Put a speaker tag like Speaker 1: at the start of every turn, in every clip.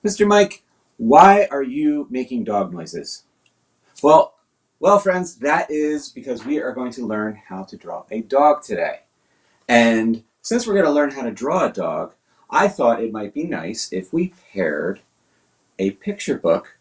Speaker 1: Mr. Mike, why are you making dog noises? Well, well, friends, that is because we are going to learn how to draw a dog today. And since we're going to learn how to draw a dog, I thought it might be nice if we paired a picture book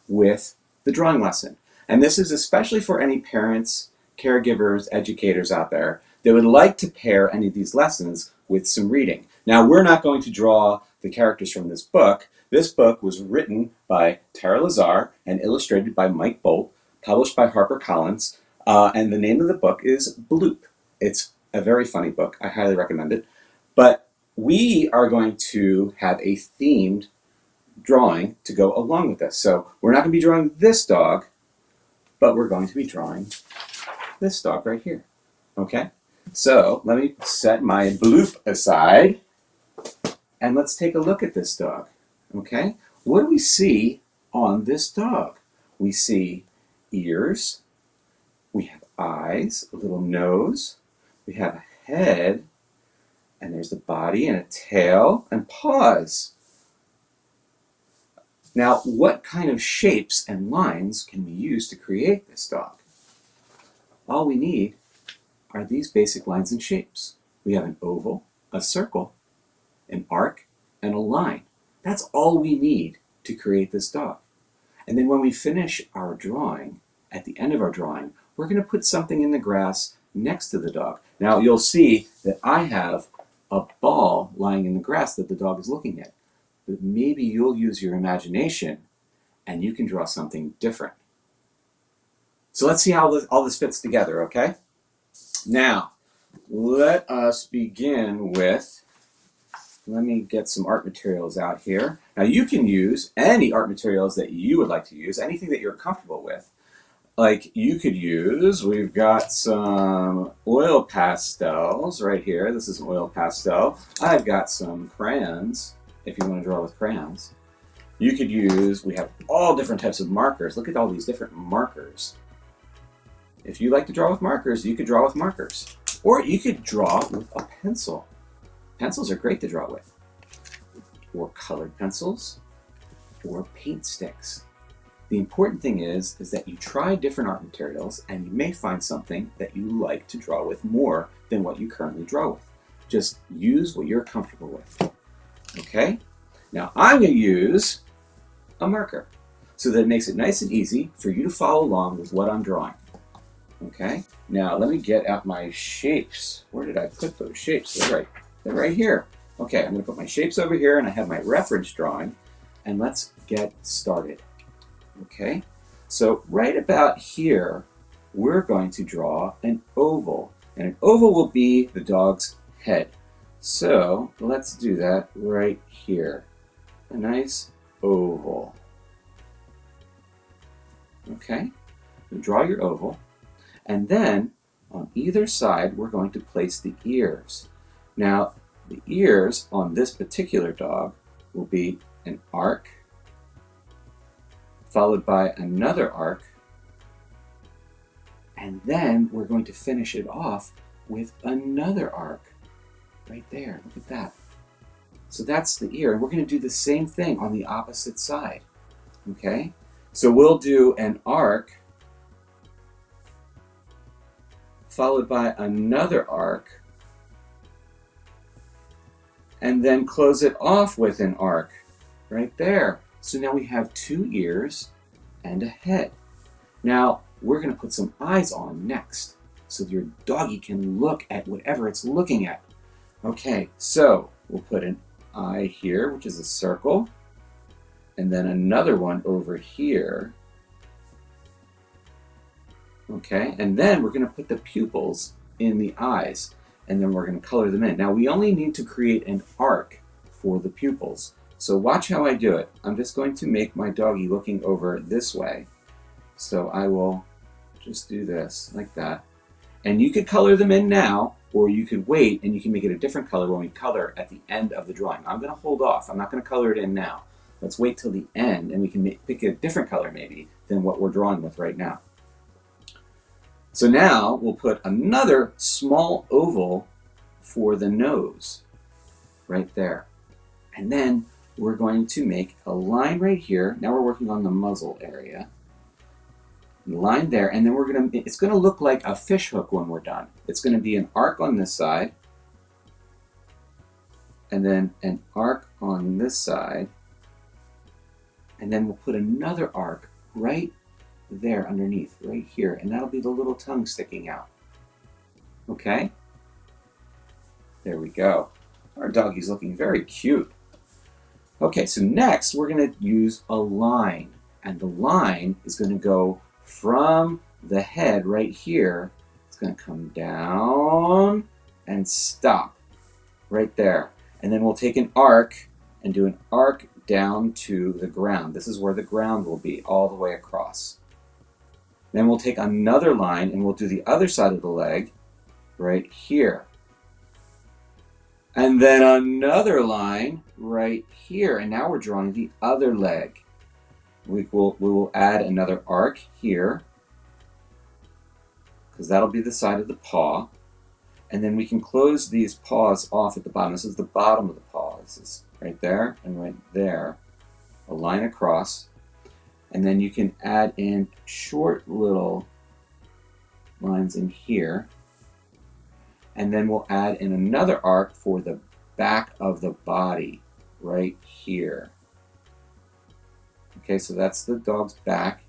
Speaker 1: with the drawing lesson. And this is especially for any parents, caregivers, educators out there that would like to pair any of these lessons with some reading. Now, we're not going to draw the characters from this book. This book was written by Tara Lazar and illustrated by Mike Bolt, published by HarperCollins, and the name of the book is Bloop. It's a very funny book. I highly recommend it. But we are going to have a themed drawing to go along with this. So we're not going to be drawing this dog, but we're going to be drawing this dog right here. Okay? So let me set my bloop aside and let's take a look at this dog. Okay? What do we see on this dog? We see ears, we have eyes, a little nose, we have a head, and there's the body and a tail and paws. Now, what kind of shapes and lines can we use to create this dog? All we need are these basic lines and shapes. We have an oval, a circle, an arc, and a line. That's all we need to create this dog. And then when we finish our drawing, at the end of our drawing, we're going to put something in the grass next to the dog. Now, you'll see that I have a ball lying in the grass that the dog is looking at. But maybe you'll use your imagination and you can draw something different. So let's see how all this fits together, okay? Now, let us begin with, let me get some art materials out here. Now you can use any art materials that you would like to use, anything that you're comfortable with. Like you could use, we've got some oil pastels right here. This is an oil pastel. I've got some crayons, if you want to draw with crayons. You could use, we have all different types of markers. Look at all these different markers. If you like to draw with markers, you could draw with markers. Or you could draw with a pencil. Pencils are great to draw with. Or colored pencils, or paint sticks. The important thing is that you try different art materials and you may find something that you like to draw with more than what you currently draw with. Just use what you're comfortable with. Okay? Now I'm going to use a marker so that it makes it nice and easy for you to follow along with what I'm drawing. Okay? Now let me get out my shapes. Where did I put those shapes? They're right here. Okay, I'm going to put my shapes over here and I have my reference drawing, and let's get started. Okay? So right about here, we're going to draw an oval, and an oval will be the dog's head. So let's do that right here. A nice oval. Okay? So draw your oval. And then on either side, we're going to place the ears. Now, the ears on this particular dog will be an arc, followed by another arc, and then we're going to finish it off with another arc. Right there, look at that. So that's the ear, and we're going to do the same thing on the opposite side. Okay? So we'll do an arc, followed by another arc, and then close it off with an arc. Right there. So now we have two ears and a head. Now we're going to put some eyes on next so your doggy can look at whatever it's looking at. Okay, so we'll put an eye here, which is a circle, and then another one over here. Okay, and then we're going to put the pupils in the eyes, and then we're going to color them in. Now we only need to create an arc for the pupils. So watch how I do it. I'm just going to make my doggy looking over this way. So I will just do this, like that. And you could color them in now, or you could wait and you can make it a different color when we color at the end of the drawing. I'm going to hold off. I'm not going to color it in now. Let's wait till the end and we can pick a different color maybe than what we're drawing with right now. So now we'll put another small oval for the nose right there. And then we're going to make a line right here. Now we're working on the muzzle area. Line there, and then it's gonna look like a fish hook when we're done. It's gonna be an arc on this side, and then an arc on this side, and then we'll put another arc right there underneath, right here, and that'll be the little tongue sticking out. Okay? There we go. Our doggie's looking very cute. Okay, so next we're gonna use a line, and the line is gonna go from the head right here. It's gonna come down and stop right there. And then we'll take an arc and do an arc down to the ground. This is where the ground will be, all the way across. Then we'll take another line and we'll do the other side of the leg right here. And then another line right here. And now we're drawing the other leg. We will add another arc here, because that'll be the side of the paw. And then we can close these paws off at the bottom. This is the bottom of the paw. This is right there and right there. A line across. And then you can add in short little lines in here. And then we'll add in another arc for the back of the body right here. Okay, so that's the dog's back.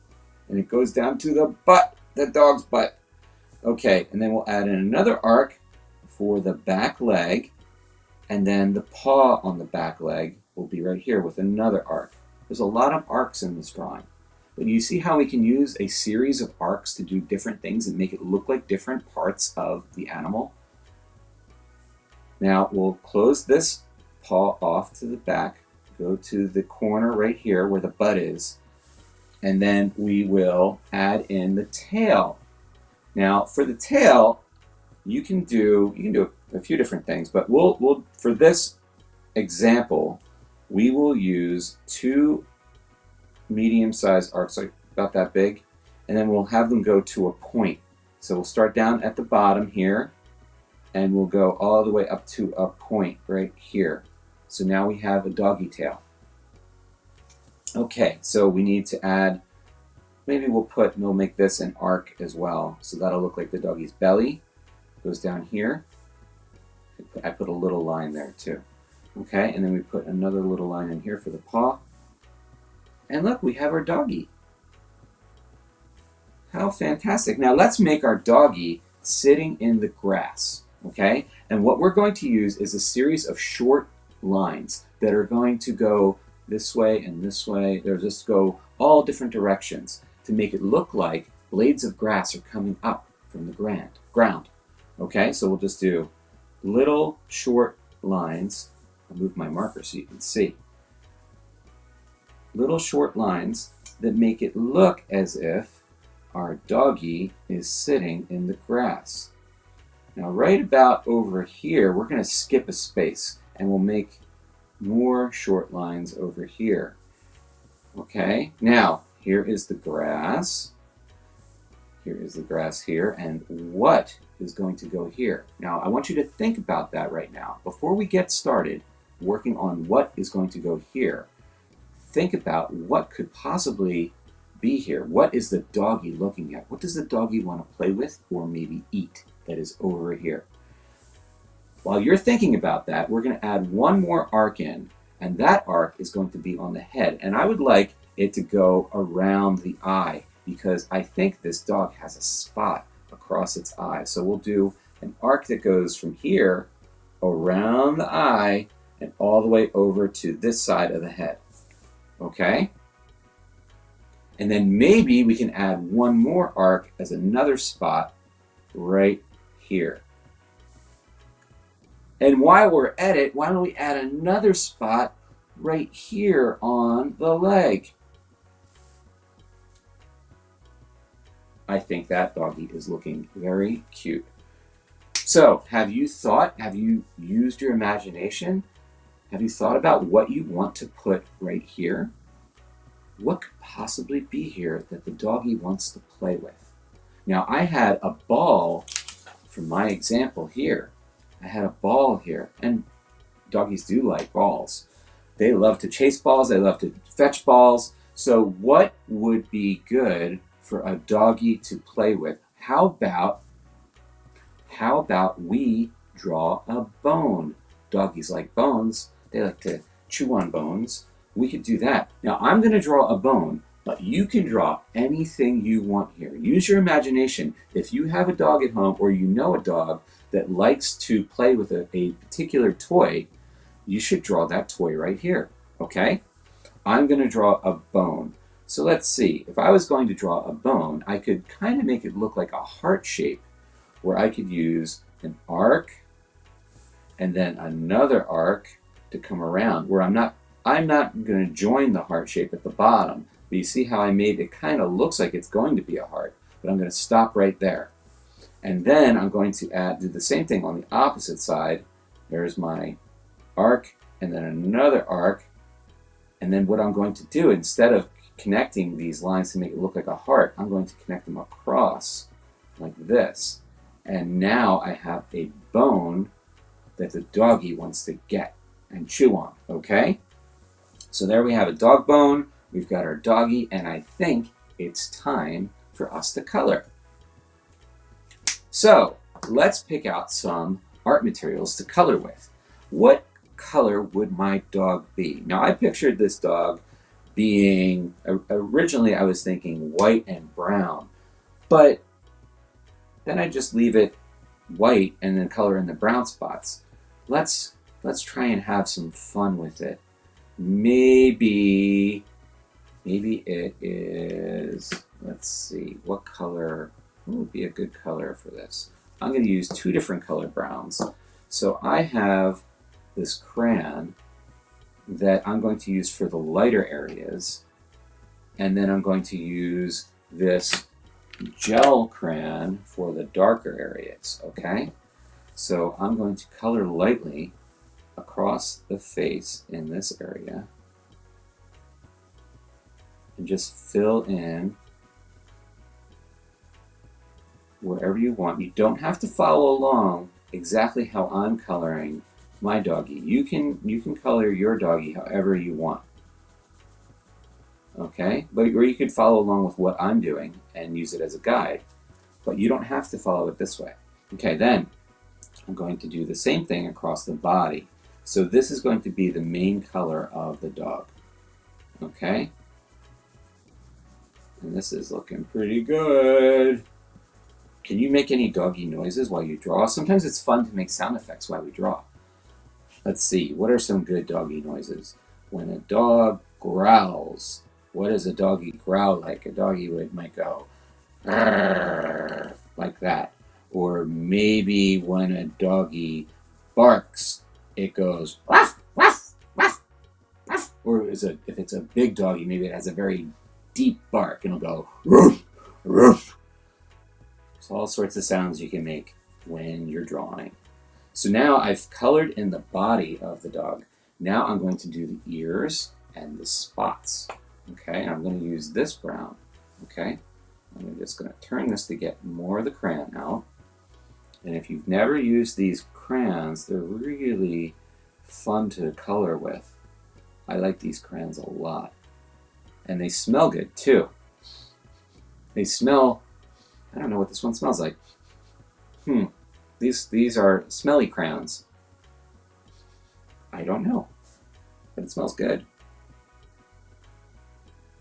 Speaker 1: And it goes down to the butt, the dog's butt. Okay, and then we'll add in another arc for the back leg, and then the paw on the back leg will be right here with another arc. There's a lot of arcs in this drawing. But you see how we can use a series of arcs to do different things and make it look like different parts of the animal? Now we'll close this paw off to the back, go to the corner right here where the butt is, and then we will add in the tail. Now for the tail, you can do a few different things, but we'll for this example, we will use 2 medium-sized arcs, like about that big, and then we'll have them go to a point. So we'll start down at the bottom here, and we'll go all the way up to a point right here. So now we have a doggy tail. Okay, so we need to add, maybe we'll make this an arc as well. So that'll look like the doggy's belly. Goes down here. I put a little line there too. Okay, and then we put another little line in here for the paw. And look, we have our doggy. How fantastic. Now let's make our doggy sitting in the grass, okay? And what we're going to use is a series of short lines that are going to go this way and this way. They'll just go all different directions to make it look like blades of grass are coming up from the ground. Okay, so we'll just do little short lines. I'll move my marker so you can see. Little short lines that make it look as if our doggy is sitting in the grass. Now right about over here, we're going to skip a space and we'll make more short lines over here. Okay, now here is the grass. Here is the grass here, and what is going to go here? Now I want you to think about that right now. Before we get started working on what is going to go here, think about what could possibly be here. What is the doggy looking at? What does the doggy want to play with or maybe eat that is over here? While you're thinking about that, we're going to add one more arc in, and that arc is going to be on the head. And I would like it to go around the eye, because I think this dog has a spot across its eye. So we'll do an arc that goes from here around the eye and all the way over to this side of the head. Okay? And then maybe we can add one more arc as another spot right here. And while we're at it, why don't we add another spot right here on the leg? I think that doggy is looking very cute. So, have you used your imagination? Have you thought about what you want to put right here? What could possibly be here that the doggy wants to play with? Now, I had a ball from my example here. I had a ball here, and doggies do like balls. They love to chase balls, they love to fetch balls. So what would be good for a doggy to play with? How about we draw a bone? Doggies like bones. They like to chew on bones. We could do that. Now I'm going to draw a bone, but you can draw anything you want here. Use your imagination. If you have a dog at home or you know a dog that likes to play with a particular toy, you should draw that toy right here, okay? I'm going to draw a bone. So let's see. If I was going to draw a bone, I could kind of make it look like a heart shape, where I could use an arc and then another arc to come around, where I'm not going to join the heart shape at the bottom. But you see how I made it kind of looks like it's going to be a heart, but I'm going to stop right there. And then I'm going to do the same thing on the opposite side. There's my arc and then another arc. And then what I'm going to do, instead of connecting these lines to make it look like a heart, I'm going to connect them across like this. And now I have a bone that the doggy wants to get and chew on, okay? So there we have a dog bone, we've got our doggy, and I think it's time for us to color. So let's pick out some art materials to color with. What color would my dog be? Now I pictured this dog being, originally I was thinking white and brown, but then I just leave it white and then color in the brown spots. Let's try and have some fun with it. Maybe it is, let's see, what color would be a good color for this? I'm going to use two different color browns. So I have this crayon that I'm going to use for the lighter areas, and then I'm going to use this gel crayon for the darker areas, okay? So I'm going to color lightly across the face in this area and just fill in wherever you want. You don't have to follow along exactly how I'm coloring my doggy. You can color your doggy however you want. Okay? Or you could follow along with what I'm doing and use it as a guide. But you don't have to follow it this way. Okay, then I'm going to do the same thing across the body. So this is going to be the main color of the dog. Okay? And this is looking pretty good. Can you make any doggy noises while you draw? Sometimes it's fun to make sound effects while we draw. Let's see, what are some good doggy noises? When a dog growls, what does a doggy growl like? A doggy might go like that. Or maybe when a doggy barks, it goes ruff, ruff, ruff, ruff. Or if it's a big doggy, maybe it has a very deep bark and it'll go ruff, ruff. So all sorts of sounds you can make when you're drawing. So now I've colored in the body of the dog. Now I'm going to do the ears and the spots. Okay, I'm going to use this brown. Okay, I'm just going to turn this to get more of the crayon out. And if you've never used these crayons, they're really fun to color with. I like these crayons a lot. And they smell good too. They smell, I don't know what this one smells like. These are smelly crayons. I don't know, but it smells good.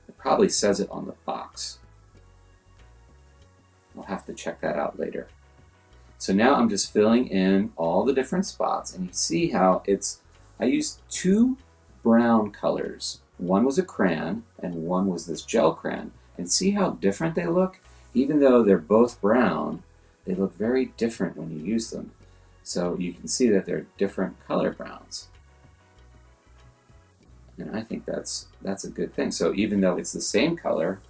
Speaker 1: It probably says it on the box. I'll have to check that out later. So now I'm just filling in all the different spots, and you see how I used two brown colors. One was a crayon, and one was this gel crayon. And see how different they look? Even though they're both brown, they look very different when you use them. So you can see that they're different color browns. And I think that's a good thing. So even though it's the same color,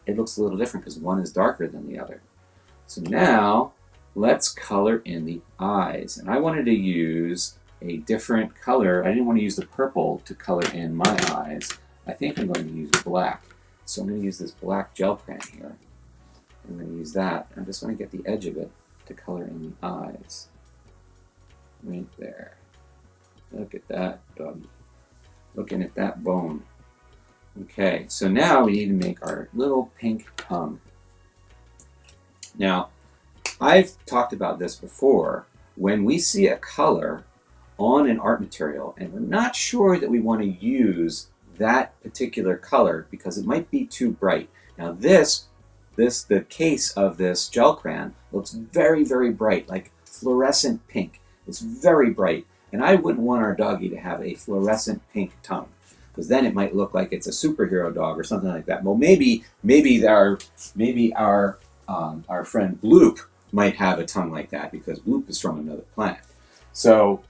Speaker 1: it looks a little different because one is darker than the other. So now let's color in the eyes. And I wanted to use a different color. I didn't want to use the purple to color in my eyes. I think I'm going to use black. So I'm going to use this black gel crayon here. I'm going to use that. I just want to get the edge of it to color in the eyes. Right there. Look at that doggy. looking at that bone. Okay, so now we need to make our little pink tongue. Now, I've talked about this before. When we see a color on an art material and we're not sure that we want to use that particular color because it might be too bright. Now the case of this gel crayon looks very, very bright, like fluorescent pink. It's very bright. And I wouldn't want our doggy to have a fluorescent pink tongue, because then it might look like it's a superhero dog or something like that. Well, maybe our friend Bloop might have a tongue like that because Bloop is from another planet. So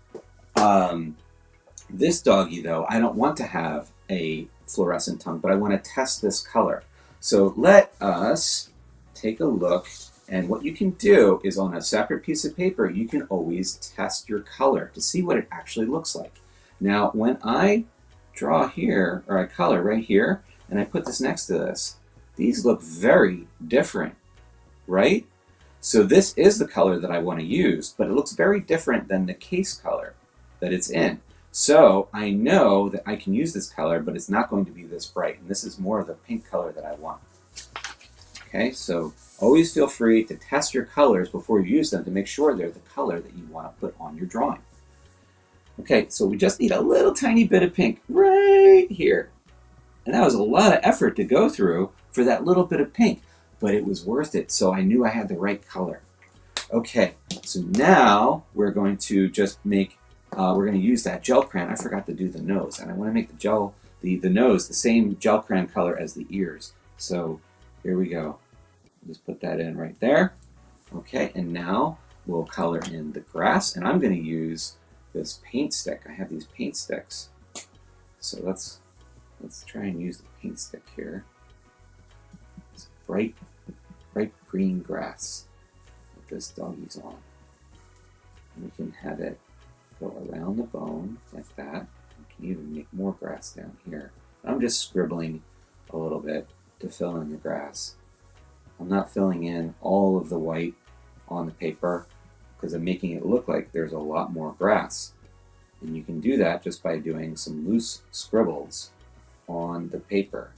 Speaker 1: this doggy, though, I don't want to have a fluorescent tongue, but I want to test this color. So let us take a look, and what you can do is on a separate piece of paper, you can always test your color to see what it actually looks like. Now, when I draw here, or I color right here, and I put this next to this, these look very different, right? So this is the color that I want to use, but it looks very different than the case color that it's in. So I know that I can use this color, but it's not going to be this bright, and this is more of the pink color that I want. Okay, so always feel free to test your colors before you use them to make sure they're the color that you want to put on your drawing. Okay, so we just need a little tiny bit of pink right here. And that was a lot of effort to go through for that little bit of pink, but it was worth it, so I knew I had the right color. Okay, so now we're going to just make, we're going to use that gel crayon. I forgot to do the nose, and I want to make the nose the same gel crayon color as the ears. So here we go. Just put that in right there. Okay, and now we'll color in the grass, and I'm going to use this paint stick. I have these paint sticks. So let's try and use the paint stick here. It's bright green grass that this doggy's on. And we can have it go around the bone like that. We can even make more grass down here. I'm just scribbling a little bit to fill in the grass. I'm not filling in all of the white on the paper because I'm making it look like there's a lot more grass. And you can do that just by doing some loose scribbles on the paper.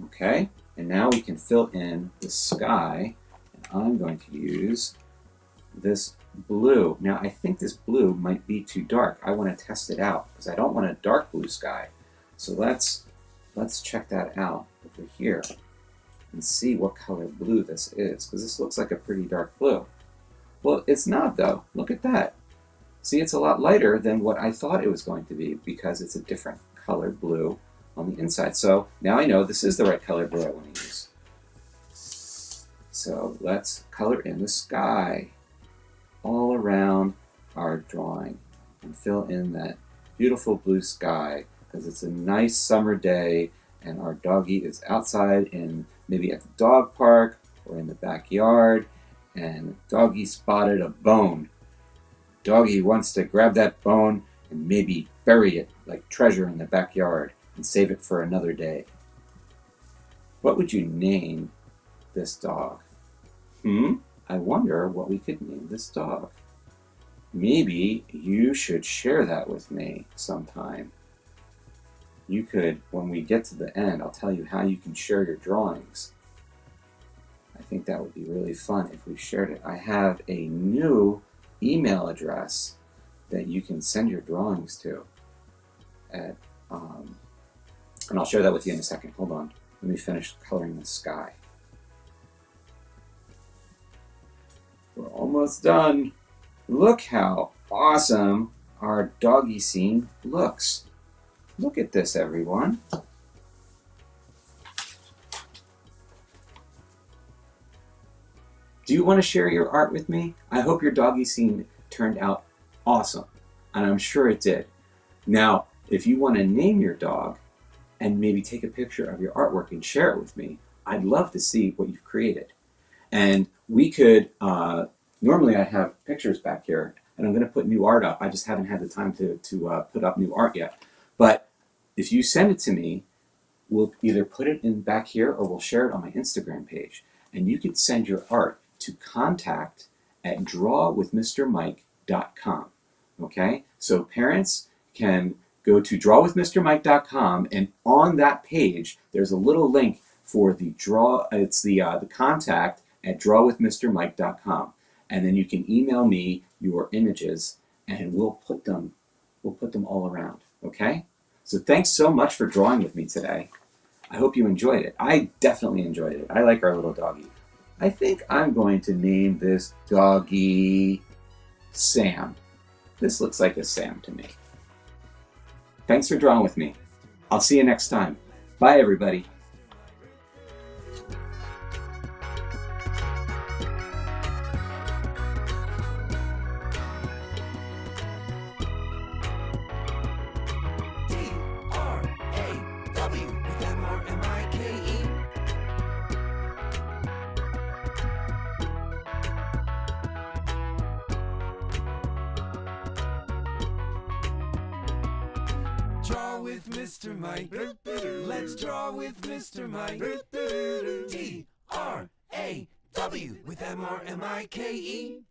Speaker 1: Okay, and now we can fill in the sky, and I'm going to use this blue. Now I think this blue might be too dark. I want to test it out because I don't want a dark blue sky. So let's check that out over here and see what color blue this is, because this looks like a pretty dark blue. Well, it's not though. Look at that. See, it's a lot lighter than what I thought it was going to be because it's a different color blue on the inside. So now I know this is the right color blue I want to use. So let's color in the sky all around our drawing and fill in that beautiful blue sky because it's a nice summer day and our doggy is outside in maybe at the dog park or in the backyard, and doggy spotted a bone. Doggy wants to grab that bone and maybe bury it like treasure in the backyard and save it for another day. What would you name this dog? I wonder what we could name this dog. Maybe you should share that with me sometime. You could, when we get to the end, I'll tell you how you can share your drawings. I think that would be really fun if we shared it. I have a new email address that you can send your drawings to. And I'll share that with you in a second. Hold on. Let me finish coloring the sky. We're almost done. Look how awesome our doggy scene looks. Look at this, everyone. Do you want to share your art with me? I hope your doggy scene turned out awesome, and I'm sure it did. Now, if you want to name your dog and maybe take a picture of your artwork and share it with me, I'd love to see what you've created. And we could, normally I have pictures back here, and I'm going to put new art up. I just haven't had the time to put up new art yet. But if you send it to me, we'll either put it in back here or we'll share it on my Instagram page. And you could send your art to contact@drawwithmrmike.com. Okay? So parents can go to drawwithmrmike.com, and on that page there's a little link for the the contact at drawwithmrmike.com, and then you can email me your images and we'll put them all around. Okay? So thanks so much for drawing with me today. I hope you enjoyed it. I definitely enjoyed it. I like our little doggy. I think I'm going to name this doggy Sam. This looks like a Sam to me. Thanks for drawing with me. I'll see you next time. Bye, everybody.
Speaker 2: Draw with Mr. Mike. Let's draw with Mr. Mike. D-R-A-W with M-R-M-I-K-E.